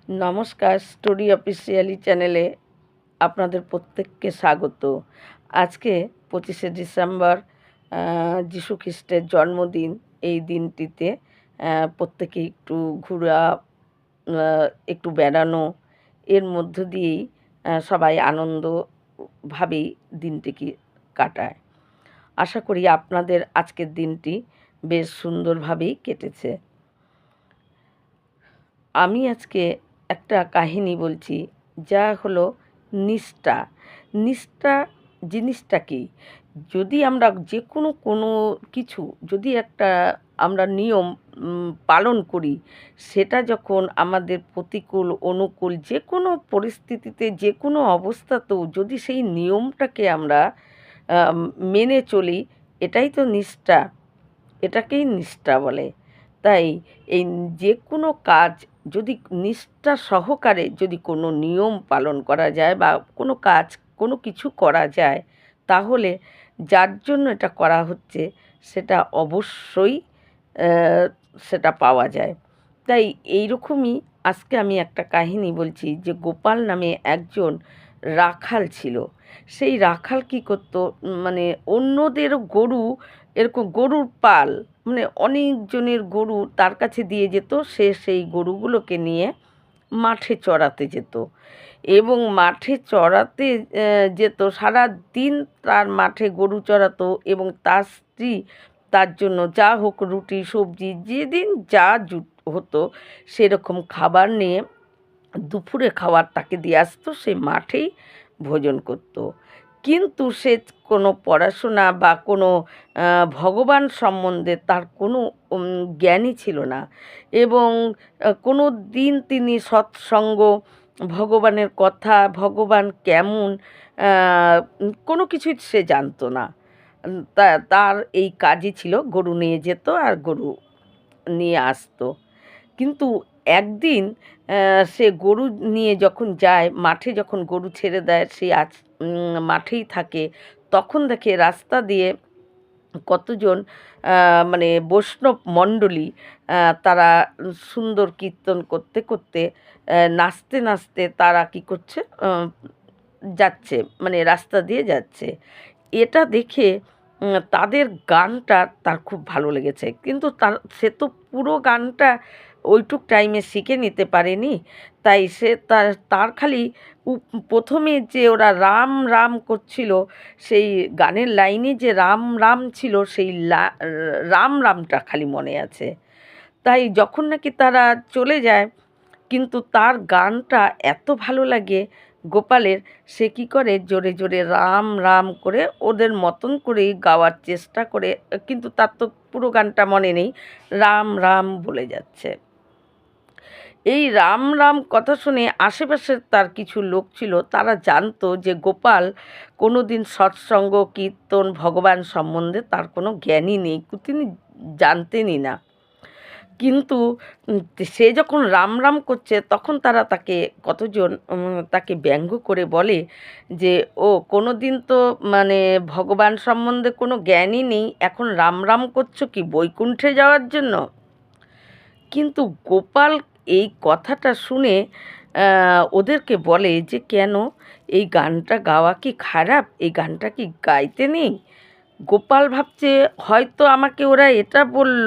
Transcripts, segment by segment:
নমস্কার, story officially চ্যানেলে আপনাদের প্রত্যেককে স্বাগত। আজকে 25শে ডিসেম্বর যীশু খ্রিস্টের জন্মদিন। এই দিনটিতে প্রত্যেকে একটু ঘোরা, একটু বেড়ানো, এর মধ্য দিয়েই সবাই আনন্দভাবেই দিনটিকে কাটায়। আশা করি আপনাদের আজকের দিনটি বেশ সুন্দরভাবেই কেটেছে। আমি আজকে একটা কাহিনী বলছি, যা হলো নিষ্ঠা। নিষ্ঠা জিনিসটা কি? যদি আমরা যে কোনো কিছু যদি একটা আমরা নিয়ম পালন করি, সেটা যখন আমাদের প্রতিকূল অনুকূল যে কোনো পরিস্থিতিতে যে কোনো অবস্থাতেও যদি সেই নিয়মটাকে আমরা মেনে চলি, এটাই তো নিষ্ঠা, এটাকেই নিষ্ঠা বলে। তাই এই যে কোনো কাজ যদি নিষ্ঠা সহকারে যদি কোনো নিয়ম পালন করা যায় বা কোনো কাজ কোনো কিছু করা যায়, তাহলে যার জন্য এটা করা হচ্ছে সেটা অবশ্যই সেটা পাওয়া যায়। তাই এইরকমই আজকে আমি একটা কাহিনী বলছি, যে গোপাল নামে একজন রাখাল ছিল। সেই রাখাল কী করতো, মানে অন্যদের গরু, এরকম গরুর পাল, মানে অনেকজনের গরু তার কাছে দিয়ে যেত, সে সেই গরুগুলোকে নিয়ে মাঠে চড়াতে যেত এবং মাঠে চড়াতে যেত সারাদিন, তার মাঠে গরু চড়াতো এবং তার স্ত্রী তার জন্য যা হোক রুটি সবজি যেদিন যা হতো সেরকম খাবার নিয়ে দুপুরে খাবার তাকে দিয়ে আসতো, সে মাঠেই ভোজন করত। কিন্তু সে কোনো পড়াশোনা বা কোনো ভগবান সম্বন্ধে তার কোনো জ্ঞানই ছিল না এবং কোনো দিন তিনি সৎসঙ্গ, ভগবানের কথা, ভগবান কেমন, কোনো কিছুই সে জানতো না। তার এই কাজই ছিল গরু নিয়ে যেত আর গরু নিয়ে আসতো। কিন্তু একদিন সে গরু নিয়ে যখন যায় মাঠে, যখন গরু ছেড়ে দেয়, সে মাঠেই থাকে, তখন দেখে রাস্তা দিয়ে কতজন মানে বৈষ্ণব মণ্ডলী, তারা সুন্দর কীর্তন করতে করতে, নাচতে নাচতে তারা কী করছে, যাচ্ছে, মানে রাস্তা দিয়ে যাচ্ছে। এটা দেখে তাদের গানটা তার খুব ভালো লেগেছে, কিন্তু সে তো পুরো গানটা ওইটুক টাইমে শিখে নিতে পারেনি। তাই সে তার খালি প্রথমে যে ওরা রাম রাম করছিল, সেই গানের লাইনে যে রাম রাম ছিল, সেই রাম রামটা খালি মনে আছে। তাই যখন নাকি তারা চলে যায়, কিন্তু তার গানটা এত ভালো লাগে গোপালের, সে কী করে জোরে জোরে রাম রাম করে ওদের মতন করেই গাওয়ার চেষ্টা করে, কিন্তু তার তো পুরো গানটা মনে নেই, রাম রাম বলে যাচ্ছে। এই রাম রাম কথা শুনে আশেপাশের তার কিছু লোক ছিল, তারা জানতো যে গোপাল কোনো দিন সৎসঙ্গ, কীর্তন, ভগবান সম্বন্ধে তার কোনো জ্ঞানই নেই, তিনি জানতেনই না। কিন্তু সে যখন রাম রাম করছে, তখন তারা তাকে কতজন তাকে ব্যঙ্গ করে বলে যে, ও কোনো দিন তো মানে ভগবান সম্বন্ধে কোনো জ্ঞানই নেই, এখন রাম রাম করছো কি বৈকুণ্ঠে যাওয়ার জন্য? কিন্তু গোপাল এই কথাটা শুনে ওদেরকে বলে যে, কেন, এই গানটা গাওয়া কি খারাপ? এই গানটা কি গাইতে নেই? গোপাল ভাবছে হয়তো আমাকে ওরা এটা বলল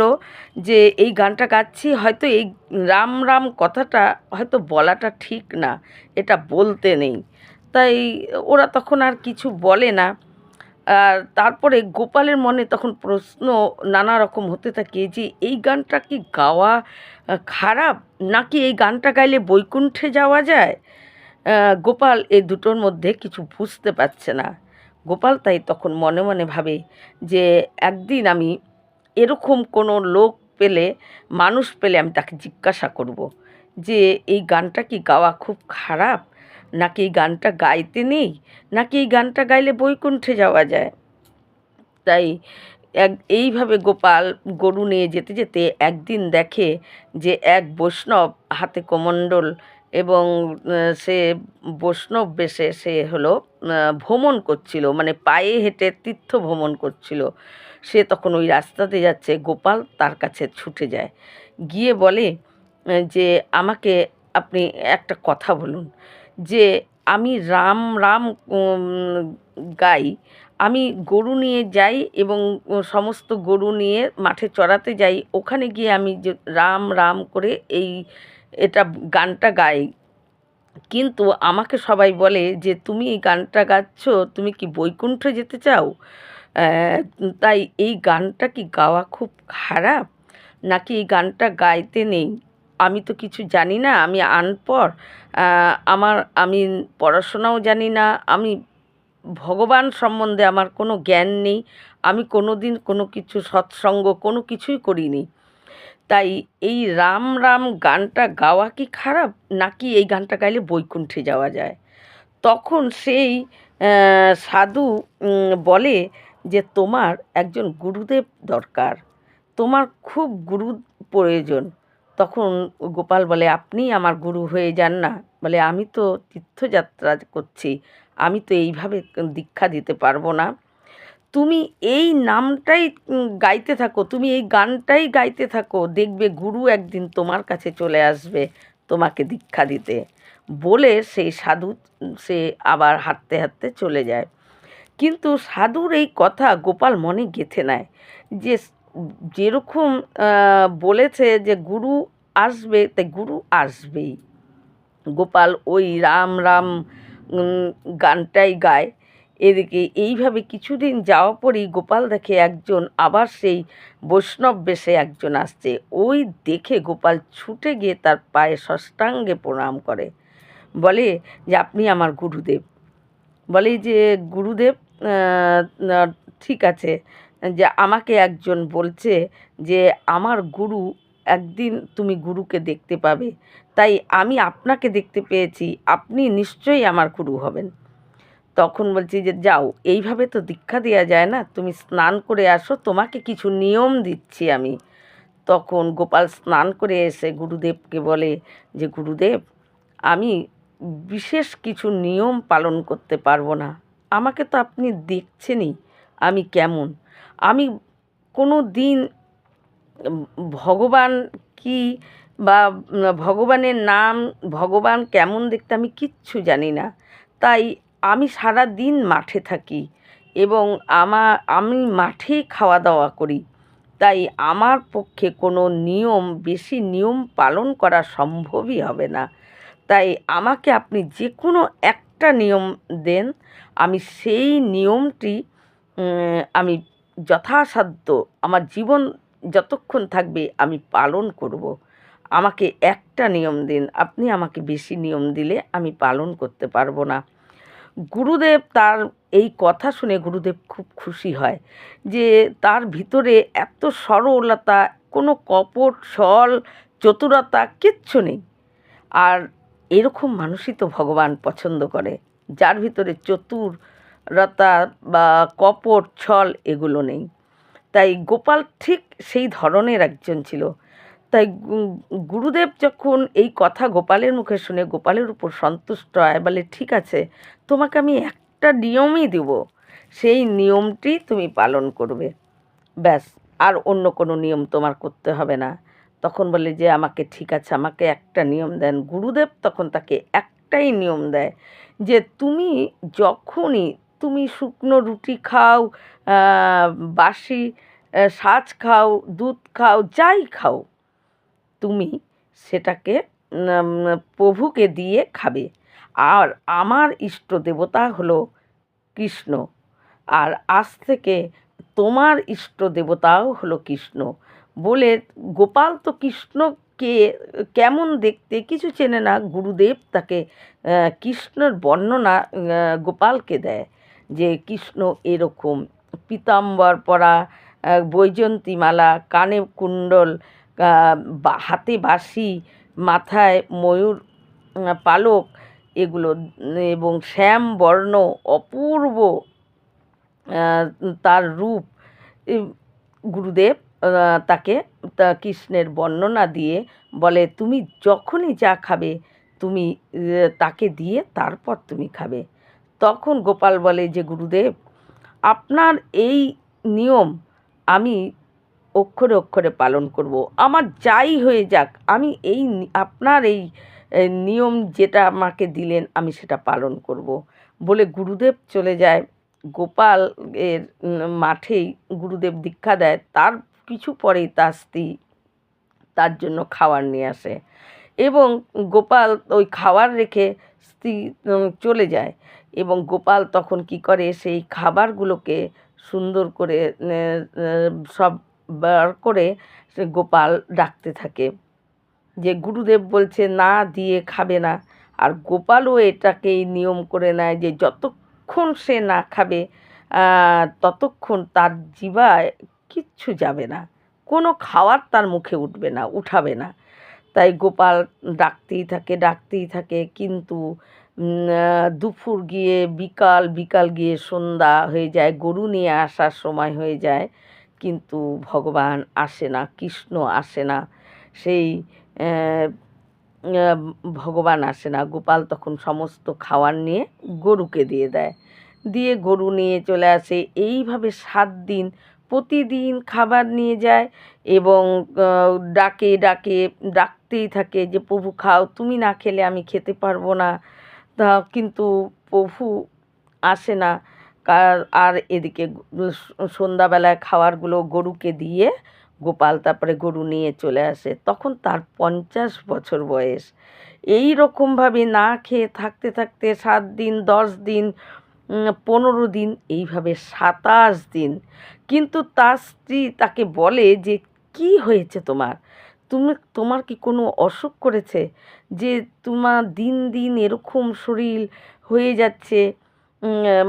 যে এই গানটা গাচ্ছি, হয়তো এই রাম রাম কথাটা হয়তো বলাটা ঠিক না, এটা বলতে নেই। তাই ওরা তখন আর কিছু বলে না। আর তারপরে গোপালের মনে তখন প্রশ্ন নানা রকম হতে থাকে যে এই গানটা কি গাওয়া খারাপ, নাকি এই গানটা গাইলে বৈকুণ্ঠে যাওয়া যায়? গোপাল এই দুটোর মধ্যে কিছু বুঝতে পারছে না। গোপাল তাই তখন মনে মনে ভাবে যে একদিন আমি এরকম কোনো লোক পেলে, মানুষ পেলে আমি তাকে জিজ্ঞাসা করব যে এই গানটা কি গাওয়া খুব খারাপ, নাকি এই গানটা গাইতে নেই, নাকি এই গানটা গাইলে বৈকুণ্ঠে যাওয়া যায়। তাই এইভাবে গোপাল গরু নিয়ে যেতে যেতে একদিন দেখে যে এক বৈষ্ণব হাতে কমণ্ডল এবং সে বৈষ্ণব বেশে সে হলো ভ্রমণ করছিল, মানে পায়ে হেঁটে তীর্থ ভ্রমণ করছিল। সে তখন ওই রাস্তাতে যাচ্ছে, গোপাল তার কাছে ছুটে যায়, গিয়ে বলে যে আমাকে আপনি একটা কথা বলুন যে আমি রাম রাম গাই, আমি গরু নিয়ে যাই এবং সমস্ত গরু নিয়ে মাঠে চরাতে যাই, ওখানে গিয়ে আমি যে রাম রাম করে এটা গানটা গাই, কিন্তু আমাকে সবাই বলে যে তুমি এই গানটা গাচ্ছ, তুমি কি বৈকুণ্ঠে যেতে চাও? তাই এই গানটা কি গাওয়া খুব খারাপ, নাকি এই গানটা গাইতে নেই? আমি তো কিছু জানি না, আমি আনপড়। আমি পড়াশোনাও জানি না, আমি ভগবান সম্বন্ধে আমার কোনো জ্ঞান নেই, আমি কোনো দিন কোনো কিছু সৎসঙ্গ কোনো কিছুই করিনি। তাই এই রাম রাম গানটা গাওয়া কি খারাপ, নাকি এই গানটা গাইলে বৈকুণ্ঠে যাওয়া যায়? তখন সেই সাধু বলে যে তোমার একজন গুরুদেব দরকার, তোমার খুব গুরু প্রয়োজন। তখন গোপাল বলে আপনি আমার গুরু হয়ে যান না। বলে আমি তো তীর্থযাত্রা করছি, আমি তো এইভাবে দীক্ষা দিতে পারবো না। তুমি এই নামটাই গাইতে থাকো, তুমি এই গানটাই গাইতে থাকো, দেখবে গুরু একদিন তোমার কাছে চলে আসবে তোমাকে দীক্ষা দিতে। বলে সেই সাধু সে আবার হাঁটতে হাঁটতে চলে যায়। কিন্তু সাধুর এই কথা গোপাল মনে গেঁথে নেয় যে যেরকম বলেছে যে গুরু আসবে, তাই গুরু আসবেই। গোপাল ওই রাম রাম গানটাই গায়। এদিকে এইভাবে কিছুদিন যাওয়া পরই গোপাল দেখে একজন আবার সেই বৈষ্ণব বেশে একজন আসছে। ওই দেখে গোপাল ছুটে গিয়ে তার পায়ে সাষ্টাঙ্গে প্রণাম করে, বলে যে আপনি আমার গুরুদেব। বলে যে গুরুদেব, আহ, আহ, ঠিক আছে, যে আমাকে একজন বলছে যে আমার গুরু, একদিন তুমি গুরুকে দেখতে পাবে, তাই আমি আপনাকে দেখতে পেয়েছি, আপনি নিশ্চয়ই আমার গুরু হবেন। তখন বলছি যে যাও, এইভাবে তো দীক্ষা দেওয়া যায় না, তুমি স্নান করে আসো, তোমাকে কিছু নিয়ম দিচ্ছি আমি। তখন গোপাল স্নান করে এসে গুরুদেবকে বলে যে গুরুদেব, আমি বিশেষ কিছু নিয়ম পালন করতে পারবো না, আমাকে তো আপনি দেখছেনই আমি কেমন, আমি কোনো দিন ভগবান কি বা ভগবানের নাম, ভগবান কেমন দেখতে আমি কিচ্ছু জানি না। তাই আমি সারা দিন মাঠে থাকি এবং আমি মাঠেই খাওয়া দাওয়া করি। তাই আমার পক্ষে কোনো বেশি নিয়ম পালন করা সম্ভবই হবে না। তাই আমাকে আপনি যে কোনো একটা নিয়ম দেন, আমি সেই নিয়মটি আমি যথাসাধ্য আমার জীবন যতক্ষণ থাকবে আমি পালন করব। আমাকে একটা নিয়ম দিন, আপনি আমাকে বেশি নিয়ম দিলে আমি পালন করতে পারবো না। গুরুদেব তার এই কথা শুনে গুরুদেব খুব খুশি হয় যে তার ভিতরে এত সরলতা, কোনো কপট ছল চতুরতা কিচ্ছু নেই। আর এরকম মানুষই তো ভগবান পছন্দ করে, যার ভিতরে চতুরতা বা কপট ছল এগুলো নেই। তাই গোপাল ঠিক সেই ধরনের একজন ছিল। তাই গুরুদেব যখন এই কথা গোপালের মুখে শুনে গোপালের উপর সন্তুষ্ট হয়, বলে ঠিক আছে, তোমাকে আমি একটা নিয়মই দেব, সেই নিয়মটি তুমি পালন করবে, ব্যাস, আর অন্য কোনো নিয়ম তোমার করতে হবে না। তখন বলে যে আমাকে ঠিক আছে, আমাকে একটা নিয়ম দেন। গুরুদেব তখন তাকে একটাই নিয়ম দেয় যে যখনই তুমি শুকনো রুটি খাও, বাসি সাজ খাও, দুধ খাও, যাই খাও, তুমি সেটাকে প্রভুকে দিয়ে খাবে। আর আমার ইষ্ট দেবতা হলো কৃষ্ণ, আর আজ থেকে তোমার ইষ্ট দেবতাও হলো কৃষ্ণ। বলে গোপাল তো কৃষ্ণকে কেমন দেখতে কিছু চেনে না, গুরুদেব তাকে কৃষ্ণর বর্ণনা গোপালকে দেয় যে কৃষ্ণ এরকম, পীতাম্বর পরা, বৈজয়ন্তীমালা, কানে কুণ্ডল, হাতে বাঁশি, মাথায় ময়ূর পালক, এগুলো এবং শ্যাম বর্ণ অপূর্ব তার রূপ। গুরুদেব তাকে কৃষ্ণের বর্ণনা দিয়ে বলে তুমি যখনই যা খাবে তুমি তাকে দিয়ে তারপর তুমি খাবে। তখন গোপাল বলে যে গুরুদেব, আপনার এই নিয়ম আমি অক্ষরে অক্ষরে পালন করব, আমার যাই হয়ে যাক, আমি আপনার এই নিয়ম যেটা আমাকে দিলেন আমি সেটা পালন করব বলে গুরুদেব চলে যায়। গোপাল এর মাঠেই গুরুদেব দীক্ষা দেয়। তার কিছু পরেই তার স্ত্রী তার জন্য খাবার নিয়ে আসে এবং গোপাল ওই খাবার রেখে স্ত্রী চলে যায় এবং গোপাল তখন কি করে সেই খাবারগুলোকে সুন্দর করে সব বার করে সে গোপাল ডাকতে থাকে যে গুরুদেব বলছে না দিয়ে খাবে না। আর গোপালও এটাকেই নিয়ম করে নেয় যে যতক্ষণ সে না খাবে ততক্ষণ তার জিভায় কিচ্ছু যাবে না, কোনো খাবার তার মুখে উঠবে না, উঠাবে না। তাই গোপাল ডাকতেই থাকে ডাকতেই থাকে, কিন্তু দুপুর গিয়ে বিকাল, বিকাল গিয়ে সন্ধ্যা হয়ে যায়, গরু নিয়ে আসার সময় হয়ে যায়, কিন্তু ভগবান আসে না, কৃষ্ণ আসে না। সেই ভগবান আসে না। গোপাল তখন সমস্ত খাবার নিয়ে গরুকে দিয়ে দেয়, দিয়ে গরু নিয়ে চলে আসে। এইভাবে 7 দিন প্রতিদিন খাবার নিয়ে যায় এবং ডাকে ডাকে ডাকতেই থাকে যে প্রভু খাও, তুমি না খেলে আমি খেতে পারবো না। তা কিন্তু প্রভু আসে না। আর এদিকে সন্ধ্যাবেলায় খাবারগুলো গরুকে দিয়ে গোপাল তারপরে গরু নিয়ে চলে আসে। তখন তার 50 বছর বয়স। এই রকমভাবে না খেয়ে থাকতে থাকতে 7 দিন, 10 দিন, 15 দিন, এইভাবে 27 দিন। কিন্তু তার স্ত্রী তাকে বলে যে কী হয়েছে তোমার? তোমার কি কোনো অসুখ করেছে যে তোমার দিন দিন এরকম শরীর হয়ে যাচ্ছে?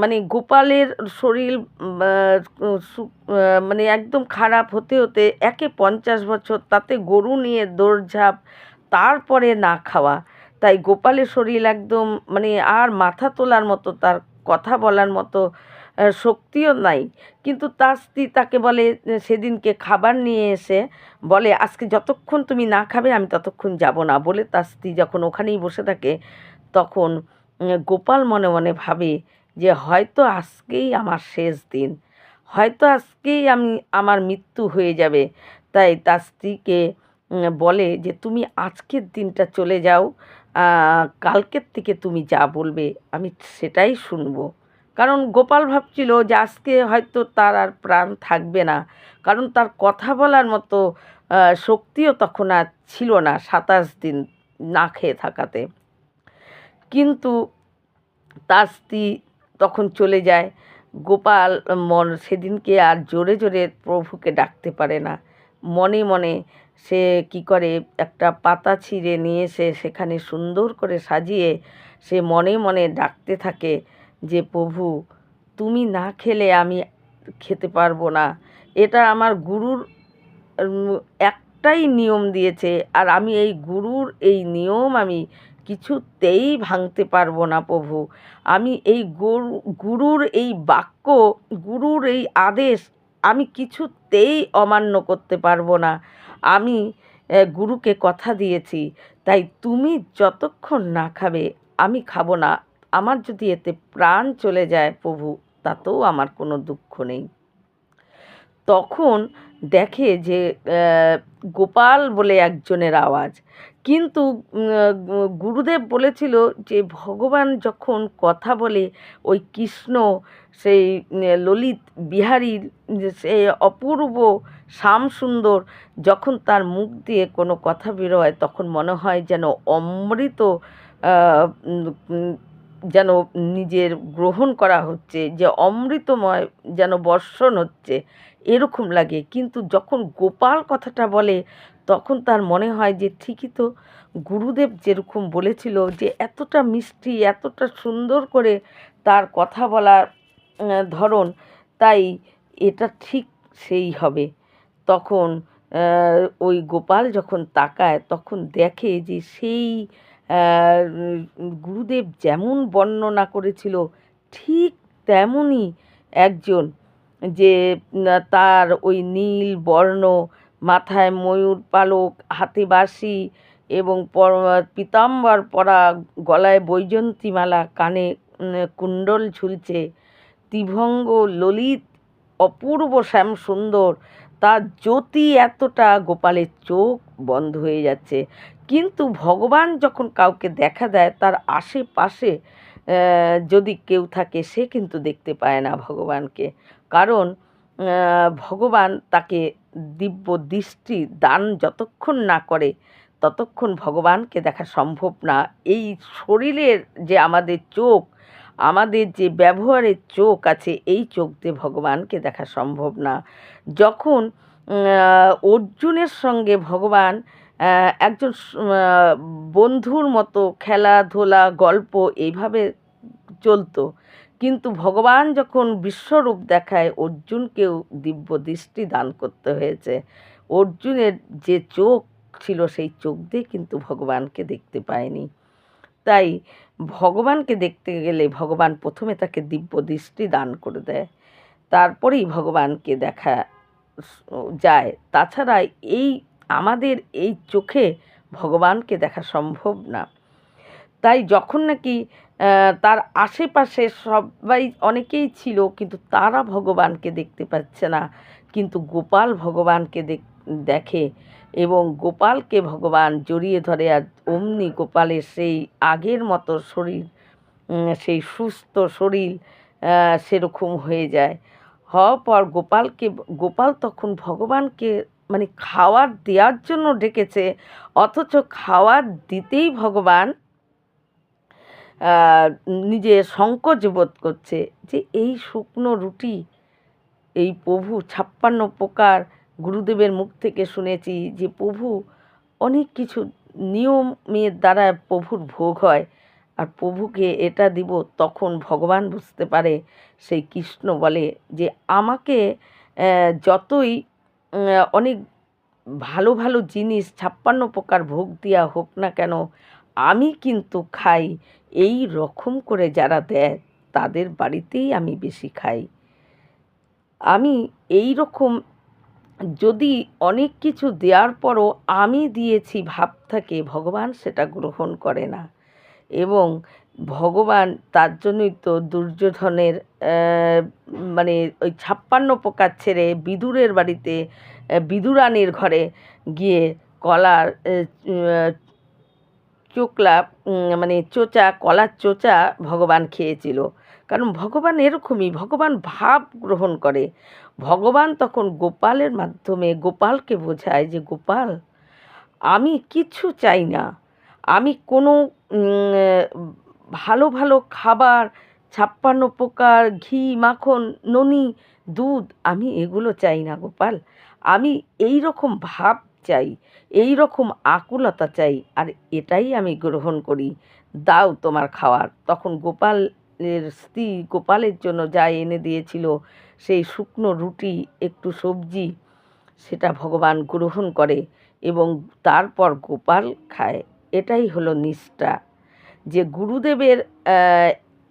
মানে গোপালের শরীর মানে একদম খারাপ হতে হতে একে 50 বছর, তাতে গরু নিয়ে দৌড়ঝাঁপ, তারপরে না খাওয়া। তাই গোপালের শরীর একদম মানে আর মাথা তোলার মতো, তার কথা বলার মতো শক্তিও নাই। কিন্তু তার স্ত্রী তাকে বলে সেদিনকে খাবার নিয়ে এসে বলে আজকে যতক্ষণ তুমি না খাবে আমি ততক্ষণ যাব না বলে, তার স্ত্রী যখন ওখানেই বসে থাকে তখন গোপাল মনে মনে ভাবে যে হয়তো আজকেই আমার শেষ দিন, হয়তো আজকেই আমার মৃত্যু হয়ে যাবে। তাই তার স্ত্রীকে বলে যে তুমি আজকের দিনটা চলে যাও, কালকের থেকে তুমি যা বলবে আমি সেটাই শুনবো। কারণ গোপাল ভাবছিল যে আজকে হয়তো তার আর প্রাণ থাকবে না, কারণ তার কথা বলার মতো শক্তিও তখন আর ছিল না 27 দিন না খেয়ে থাকাতে। কিন্তু তার স্ত্রী তখন চলে যায়। গোপাল সেদিনকে আর জোরে জোরে প্রভুকে ডাকতে পারে না। মনে মনে সে কী করে, একটা পাতা ছিঁড়ে নিয়ে এসে সেখানে সুন্দর করে সাজিয়ে সে মনে মনে ডাকতে থাকে যে প্রভু তুমি না খেলে আমি খেতে পারবো না। এটা আমার গুরুর একটাই নিয়ম দিয়েছে, আর আমি এই গুরুর এই নিয়ম আমি কিছুতেই ভাঙতে পারবো না প্রভু। আমি এই গুরুর এই বাক্য, গুরুর এই আদেশ আমি কিছুতেই অমান্য করতে পারবো না। আমি গুরুকে কথা দিয়েছি, তাই তুমি যতক্ষণ না খাবে আমি খাবো না। আমার যদি এতে প্রাণ চলে যায় প্রভু, তাতেও আমার কোনো দুঃখ নেই। তখন দেখে যে গোপাল বলে একজনের আওয়াজ, কিন্তু গুরুদেব বলেছিল যে ভগবান যখন কথা বলে, ওই কৃষ্ণ সেই ললিত বিহারীর সে অপূর্ব শ্যামসুন্দর যখন তার মুখ দিয়ে কোনো কথা বেরোয় তখন মনে হয় যেন অমৃত যেন নিজের গ্রহণ করা হচ্ছে, যে অমৃতময় যেন বর্ষণ হচ্ছে, এরকম লাগে। কিন্তু যখন গোপাল কথাটা বলে তখন তার মনে হয় যে ঠিকই তো, গুরুদেব যেরকম বলেছিল যে এতটা মিষ্টি, এতটা সুন্দর করে তার কথা বলার ধরন, তাই এটা ঠিক সেই হবে। তখন ওই গোপাল যখন তাকায় তখন দেখে যে সেই গুরুদেব যেমন বর্ণনা করেছিল ঠিক তেমনই একজন, যে তার ওই নীল বর্ণ, মাথায় ময়ূর পালক, হাতে বাঁশি এবং পীতাম্বর পরা, গলায় বৈজয়ন্তীমালা, কানে কুণ্ডল ঝুলছে, ত্রিভঙ্গ ললিত অপূর্ব শ্যামসুন্দর, তার জ্যোতি এতটা গোপালের চোখ বন্ধ হয়ে যাচ্ছে। কিন্তু ভগবান যখন কাউকে দেখা দেয় তার আশেপাশে যদি কেউ থাকে সে কিন্তু দেখতে পায় না ভগবানকে। কারণ ভগবান তাকে দিব্য দৃষ্টি দান যতক্ষণ না করে ততক্ষণ ভগবানকে দেখা সম্ভব না। এই শরীরের যে আমাদের চোখ, আমাদের যে ব্যবহারের চোখ আছে, এই চোখ দিয়ে ভগবানকে দেখা সম্ভব না। যখন অর্জুনের সঙ্গে ভগবান একজন বন্ধুর মতো খেলাধুলা গল্প এইভাবে চলতো, কিন্তু ভগবান যখন বিশ্বরূপ দেখায় অর্জুনকেও দিব্য দৃষ্টি দান করতে হয়েছে। অর্জুনের যে চোখ ছিল সেই চোখ দিয়ে কিন্তু ভগবানকে দেখতে পায়নি। তাই ভগবানকে দেখতে গেলে ভগবান প্রথমে তাকে দিব্য দৃষ্টি দান করে দেয়, তারপরেই ভগবানকে দেখা যায়। তাছাড়া এই আমাদের এই চোখে ভগবানকে দেখা সম্ভব না। তাই যখন নাকি তার আশেপাশে সবাই অনেকেই ছিল কিন্তু তারা ভগবানকে দেখতে পাচ্ছে না, কিন্তু গোপাল ভগবানকে দেখে এবং গোপালকে ভগবান জড়িয়ে ধরে, আর অমনি গোপালের সেই আগের মতো শরীর, সেই সুস্থ শরীর সেরকম হয়ে যায়। হওয়ার পর গোপাল তখন ভগবানকে মানে খাওয়ার দেওয়ার জন্য ডেকেছে, অথচ খাওয়ার দিতেই ভগবান নিজে সংকোচ বোধ করছে যে এই শুকনো রুটি, এই প্রভু 56 প্রকার গুরুদেবের মুখ থেকে শুনেছি যে প্রভু অনেক কিছু নিয়মের দ্বারা প্রভুর ভোগ হয়, আর প্রভুকে এটা দিব। তখন ভগবান বুঝতে পারে, সেই কৃষ্ণ বলে যে আমাকে যতই অনেক ভালো ভালো জিনিস 56 প্রকার ভোগ দেওয়া হোক না কেন, আমি কিন্তু খাই এই রকম করে যারা দেয় তাদের বাড়িতেই আমি বেশি খাই। আমি এই রকম যদি অনেক কিছু দেওয়ার পরও আমি দিয়েছি ভাব থাকে, ভগবান সেটা গ্রহণ করে না। এবং ভগবান তার জন্যই তো দুর্যোধনের মানে ওই 56 প্রকার ছেড়ে বিদুরের বাড়িতে বিদুরানীর ঘরে গিয়ে কলার চোকলা মানে চোচা, কলার চোচা ভগবান খেয়েছিল। কারণ ভগবান এরকমই, ভগবান ভাব গ্রহণ করে। ভগবান তখন গোপালের মাধ্যমে গোপালকে বোঝায় যে গোপাল, আমি কিচ্ছু চাই না, আমি কোনো ভালো ভালো খাবার 56 প্রকার ঘি মাখন ননি দুধ আমি এগুলো চাই না গোপাল, আমি এই রকম ভাব চাই, এই রকম আকুলতা চাই, আর এটাই আমি গ্রহণ করি, দাও তোমার খাওয়ার। তখন গোপালের স্ত্রী গোপালের জন্য যা এনে দিয়েছিল সেই শুকনো রুটি একটু সবজি, সেটা ভগবান গ্রহণ করে এবং তারপর গোপাল খায়। এটাই হলো নিষ্ঠা, যে গুরুদেবের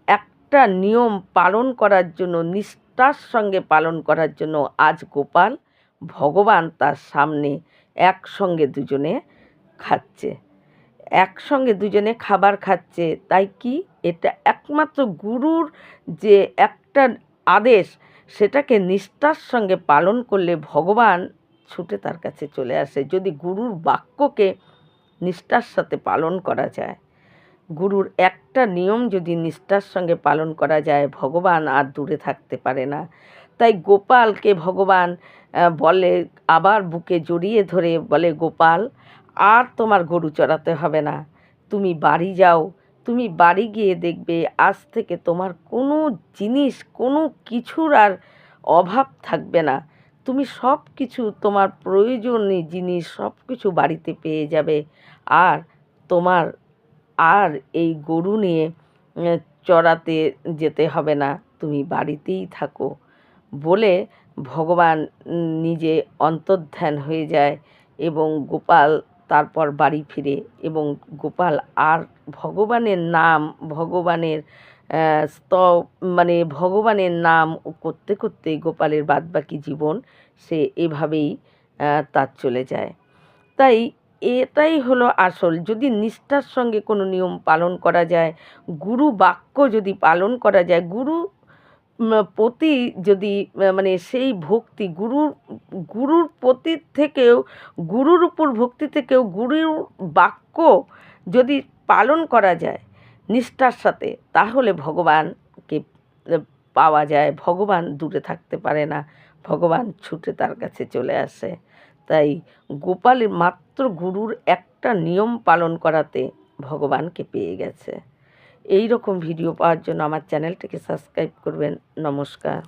একটা নিয়ম পালন করার জন্য, নিষ্ঠার সঙ্গে পালন করার জন্য আজ গোপাল ভগবান তার সামনে একসঙ্গে দুজনে খাচ্ছে, একসঙ্গে দুজনে খাবার খাচ্ছে। তাই কি এটা একমাত্র গুরুর যে একটা আদেশ, সেটাকে নিষ্ঠার সঙ্গে পালন করলে ভগবান ছুটে তার কাছে চলে আসে। যদি গুরুর বাক্যকে নিষ্ঠার সাথে পালন করা যায়, গুরুর একটা নিয়ম যদি নিষ্ঠার সঙ্গে পালন করা যায়, ভগবান আর দূরে থাকতে পারে না। তাই গোপালকে ভগবান বলে, আবার বুকে জড়িয়ে ধরে বলে, গোপাল আর তোমার গরু চড়াতে হবে না, তুমি বাড়ি যাও, তুমি বাড়ি গিয়ে দেখবে আজ থেকে তোমার কোনো জিনিস, কোনো কিছুর আর অভাব থাকবে না, তুমি সব কিছু তোমার প্রয়োজনীয় জিনিস সব কিছু বাড়িতে পেয়ে যাবে, আর তোমার আর এই গরু নিয়ে চড়াতে যেতে হবে না, তুমি বাড়িতেই থাকো বলে ভগবান নিজে অন্তর্ধান হয়ে যায় এবং গোপাল তারপর বাড়ি ফিরে। এবং গোপাল আর ভগবানের নাম, ভগবানের মানে ভগবানের নাম করতে করতে গোপালের বাদবাকি জীবন সে এভাবেই তার চলে যায়। তাই এটাই হলো আসল, যদি নিষ্ঠার সঙ্গে কোনো নিয়ম পালন করা যায়, গুরু বাক্য যদি পালন করা যায়, গুরু প্রতি যদি মানে সেই ভক্তি গুরুর প্রতি থেকেও, গুরুর উপর ভক্তি থেকেও গুরুর বাক্য যদি পালন করা যায় নিষ্ঠার সাথে, তাহলে ভগবানকে পাওয়া যায়। ভগবান দূরে থাকতে পারে না, ভগবান ছুটে তার কাছে চলে আসে। তাই গোপালের মাত্র গুরুর একটা নিয়ম পালন করাতে ভগবানকে পেয়ে গেছে। এই রকম ভিডিও পাওয়ার জন্য আমার চ্যানেলটিকে সাবস্ক্রাইব করবেন। নমস্কার।